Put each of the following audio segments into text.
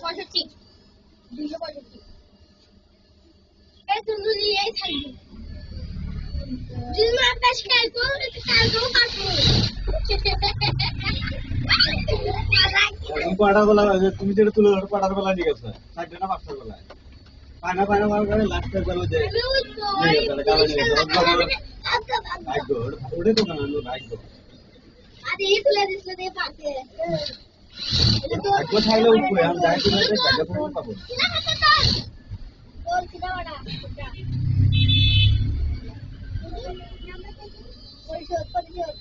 পঁয়ষট্টি 265 এই তুমি নিয়েই থাকবি জিমা পেশ কালকো কালকো কাটবো এখন পাড়ার বেলা তুমি যেটা তুলে ধরো পাড়ার বেলা নিয়ে গেছে 4টা না 5টার বেলা পায়না পায়না করে লাস্টের বেলা যে ভাগ্য ওটা তো না ভাগ্য আরে এই তুলে দিছিল দে পাশে ভাগ্য থাকলে উপরে আমি যাই তুলে ভাগ্য থাকলে পাবো বল কিনা বড়া পরিশোধ পরিশোধ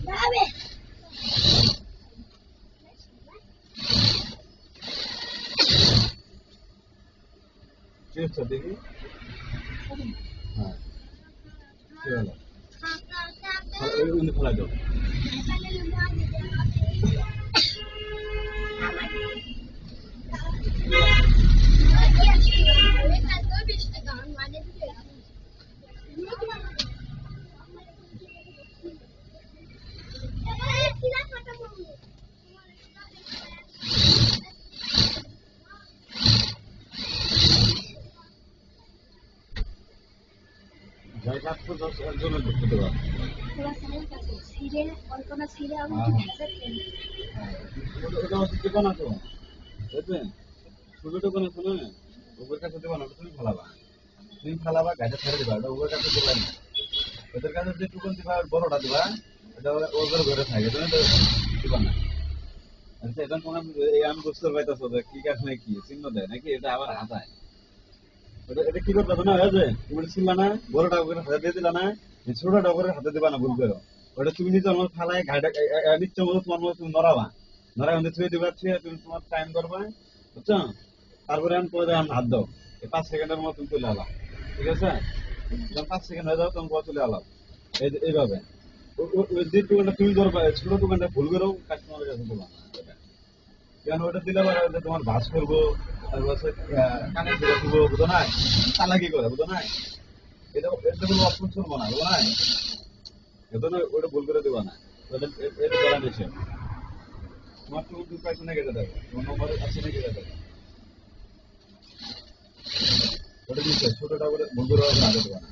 যাবে চেষ্টা দেখি হ্যাঁ কি হলো ওই উনি ফেলা দাও যাই কাজ তো 10 জনের ঢুকতে দেওয়া ওটা হচ্ছে দোকান আছে বুঝলেন ছোট দোকান আছে না ওদের কাছে দেবা না তুমি ফেলাবা গাড়ি ছেড়ে দিবা ওটা ওদের কাছে দেবা না ওদের কাছে যে দোকান দিবা বড়টা দিবা এটা ওদের ঘরে থাকে তুমি তো দিবা না আচ্ছা এখন তোমার এই আমি বুঝতে পাইতেছো যে কি কাজ নাকি চিহ্ন দেয় নাকি এটা আবার হাতায় এটা কি করতে হবে না যে তুমি ছিলা না বড়টা করে হাতে দিয়ে দিলা না ছোটটা করে হাতে দিবা না ভুল করো ওটা তুমি নিজের মতো ফালাই গাড়িটা নিশ্চয় মতো তোমার মতো তুমি নড়াবা নড়াই মধ্যে ছুঁয়ে দিবা ছুঁয়ে তুমি তোমার টাইম করবা বুঝছো তারপরে আমি তোমাদের হাত দাও এই 5 সেকেন্ডের মতো তুমি তুলে আলাম ঠিক আছে যখন 5 সেকেন্ড হয়ে যাও তখন তুলে আলাম এইভাবে ওই যে দোকানটা তুমি ধরবা ছোট দোকানটা ভুল করেও কাস্টমারের কাছে দেবা না কারণ ওটা দিলে তোমার ভাস করবো তারপর কানে ধরে দিব বুঝো না চালাকি করে বুঝো না এটা এটা কোনো অপশন শুনবো না বুঝো না এটা না ওটা ভুল করে দেবা না এটা এটা করা নিছে তোমার তো দুটো পাইছো না কেটে দেবে তোমার নম্বর আছে না কেটে দেবে ওটা দিচ্ছে ছোটটা করে ভুল করে আগে দেবা না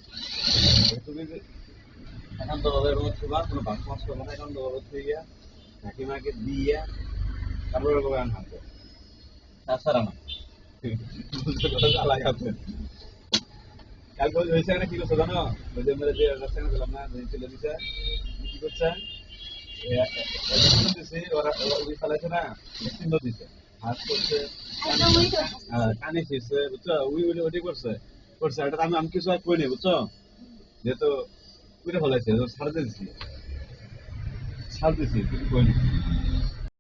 তুমি এখন তো ওদের মধ্যে কোনো ভাস মাস করবো না এখন তো ওদের থেকে গিয়া কাকিমাকে দিয়ে তারপরে আমি হাঁটবো তাছাড়া না কালকে হয়েছে না কি করছো জানো ওই যে আমরা যে রাস্তায় গেলাম না চলে দিছে কি করছে ওরা ওই ফেলাইছে না চিহ্ন দিছে হাত করছে কানে শেষে বুঝছো উই উই ওটি করছে করছে এটা আমি কিছু আর কই নি বুঝছো যেহেতু উইটা ফেলাইছে ছাড় দিয়েছি কিছু কই নি